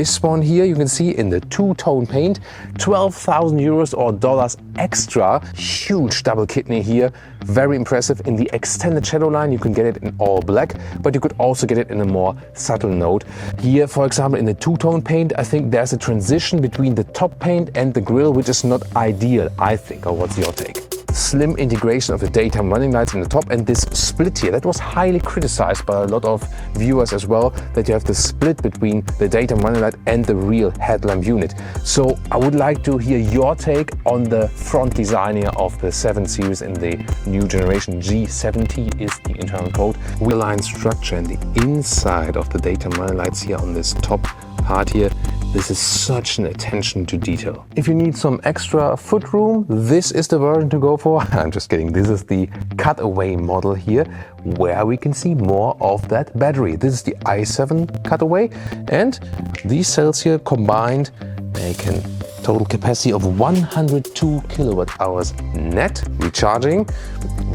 This one here you can see in the two-tone paint, 12,000 euros or dollars extra. Huge double kidney here, very impressive. In the extended shadow line you can get it in all black, but you could also get it in a more subtle note. Here, for example, in the two-tone paint, I think there's a transition between the top paint and the grille, which is not ideal, I think. Or what's your take? Slim integration of the daytime running lights in the top, and this split here, that was highly criticized by a lot of viewers as well, that you have the split between the daytime running light and the real headlamp unit. So I would like to hear your take on the front design here of the 7 Series in the new generation. G70 is the internal code. Wheel line structure and the inside of the daytime running lights here on this top part here. This is such an attention to detail. If you need some extra footroom, this is the version to go for. I'm just kidding. This is the cutaway model here, where we can see more of that battery. This is the i7 cutaway, and these cells here combined make a total capacity of 102 kilowatt hours net. Recharging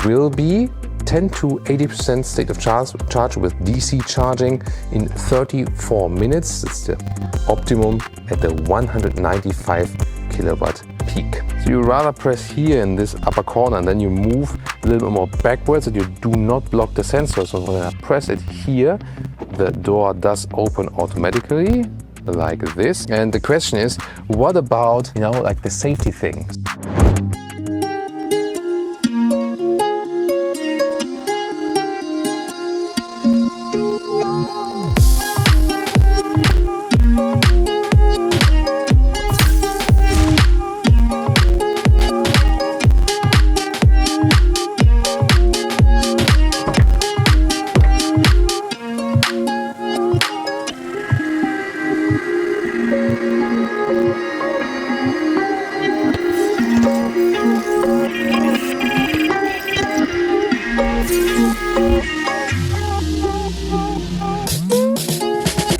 will be 10 to 80% state of charge with DC charging in 34 minutes. It's the optimum at the 195 kilowatt peak. So you rather press here in this upper corner and then you move a little bit more backwards so you do not block the sensor. So when I press it here, the door does open automatically like this. And the question is, what about, like the safety things?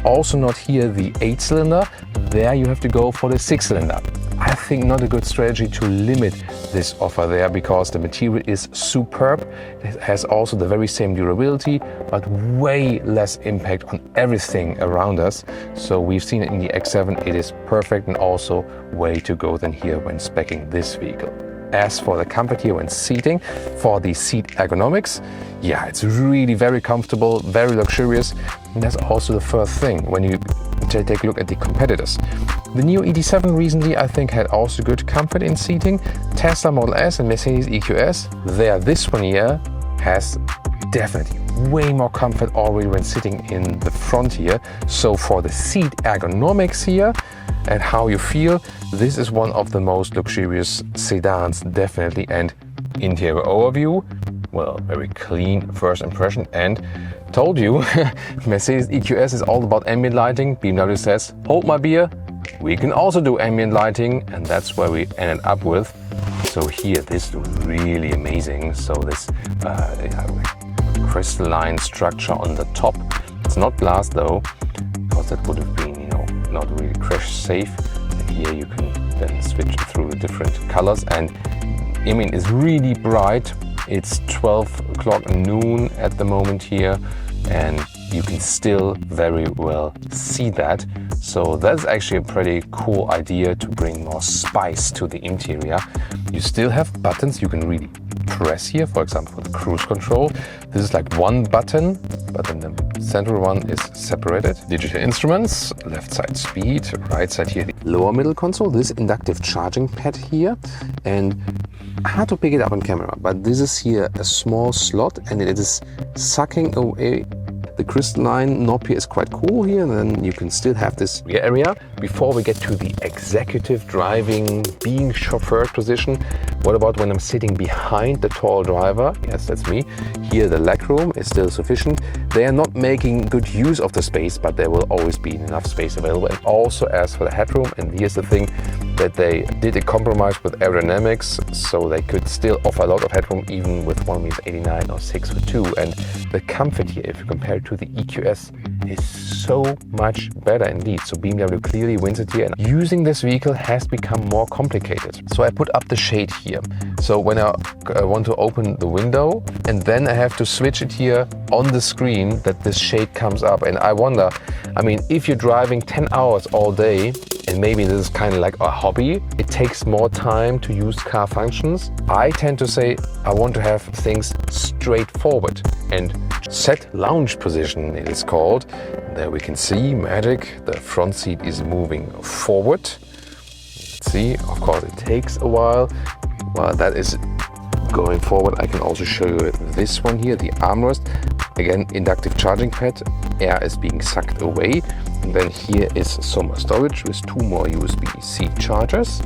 Also not here the 8-cylinder, there you have to go for the 6-cylinder. I think not a good strategy to limit this offer there, because the material is superb. It has also the very same durability, but way less impact on everything around us. So we've seen it in the X7, it is perfect and also way to go than here when speccing this vehicle. As for the comfort here when seating, for the seat ergonomics, yeah, it's really very comfortable, very luxurious. And that's also the first thing when you take a look at the competitors. The new ET7 recently, I think, had also good comfort in seating. Tesla Model S and Mercedes EQS, this one here has definitely way more comfort already when sitting in the front here. So for the seat ergonomics here and how you feel, this is one of the most luxurious sedans, definitely. And interior overview, well, very clean first impression. And told you, Mercedes EQS is all about ambient lighting. BMW says, hold my beer, we can also do ambient lighting, and that's where we ended up with. So here, this is really amazing. So this crystalline structure on the top. It's not glass though, because that would have been, not really crash safe. And here you can then switch through the different colors, and I mean, it's really bright. It's 12 o'clock noon at the moment here, and you can still very well see that. So that's actually a pretty cool idea to bring more spice to the interior. You still have buttons you can really press here, for example, for the cruise control. This is like one button, but then the central one is separated. Digital instruments, left side speed, right side here, the lower middle console, this inductive charging pad here. And hard to pick it up on camera, but this is here a small slot, and it is sucking away. The crystalline knob here is quite cool here, and then you can still have this rear area. Before we get to the executive driving, being chauffeured position, what about when I'm sitting behind the tall driver? Yes, that's me. Here the legroom is still sufficient. They are not making good use of the space, but there will always be enough space available. And also as for the headroom, and here's the thing, that they did a compromise with aerodynamics, so they could still offer a lot of headroom even with 1.89 or 6'2". And the comfort here, if you compare it to the EQS, is so much better indeed. So BMW clearly wins it here, and using this vehicle has become more complicated. So I put up the shade here. So when I want to open the window, and then I have to switch it here on the screen that this shade comes up. And I wonder, I mean, if you're driving 10 hours all day, and maybe this is kind of like a hobby, it takes more time to use car functions. I tend to say I want to have things straightforward. And set lounge position it is called. There we can see magic. The front seat is moving forward. Let's see, of course it takes a while. While that is going forward, I can also show you this one here, the armrest. Again, inductive charging pad, air is being sucked away. And then here is some storage with 2 more USB-C chargers.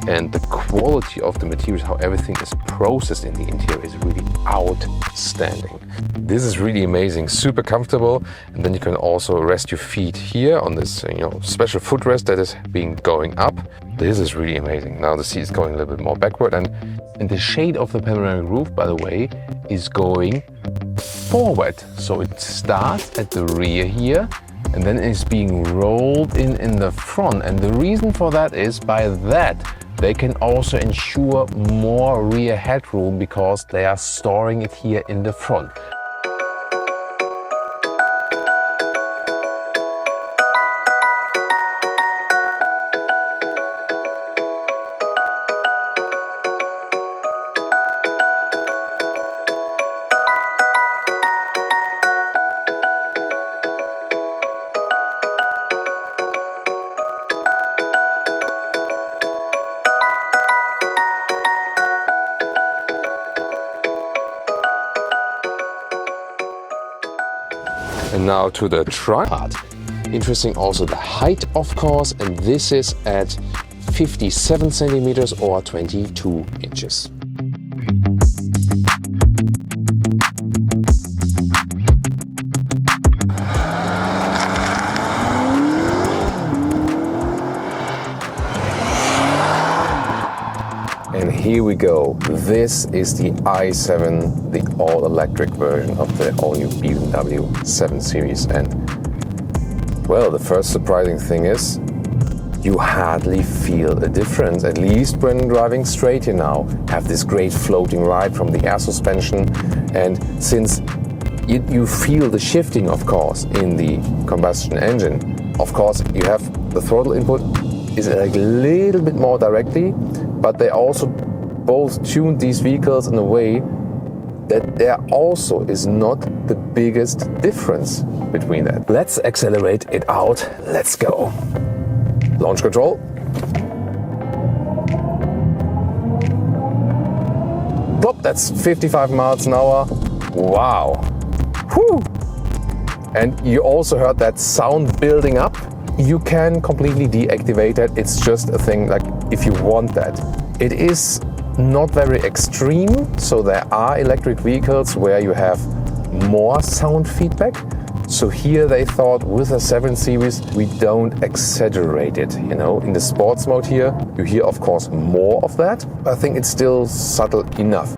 And the quality of the materials, how everything is processed in the interior, is really outstanding. This is really amazing, super comfortable. And then you can also rest your feet here on this special footrest that is going up. This is really amazing. Now the seat is going a little bit more backward, and the shade of the panoramic roof, by the way, is going forward. So it starts at the rear here, and then it's being rolled in the front. And the reason for that is, by that they can also ensure more rear headroom because they are storing it here in the front. And now to the trunk part. Interesting also the height, of course, and this is at 57 centimeters or 22 inches. And here we go. This is the i7, the all-electric version of the all-new BMW 7 Series. And, well, the first surprising thing is you hardly feel a difference, at least when driving straight. You now have this great floating ride from the air suspension. And since you feel the shifting, of course, in the combustion engine, of course, you have the throttle input is like a little bit more directly, but they also both tuned these vehicles in a way that there also is not the biggest difference between that. Let's accelerate it out. Let's go. Launch control. Plop, that's 55 miles an hour. Wow. Whew. And you also heard that sound building up. You can completely deactivate it. It's just a thing like if you want that. It is not very extreme, so there are electric vehicles where you have more sound feedback. So here they thought with a 7 Series we don't exaggerate it. In the sports mode here you hear of course more of that. I think it's still subtle enough.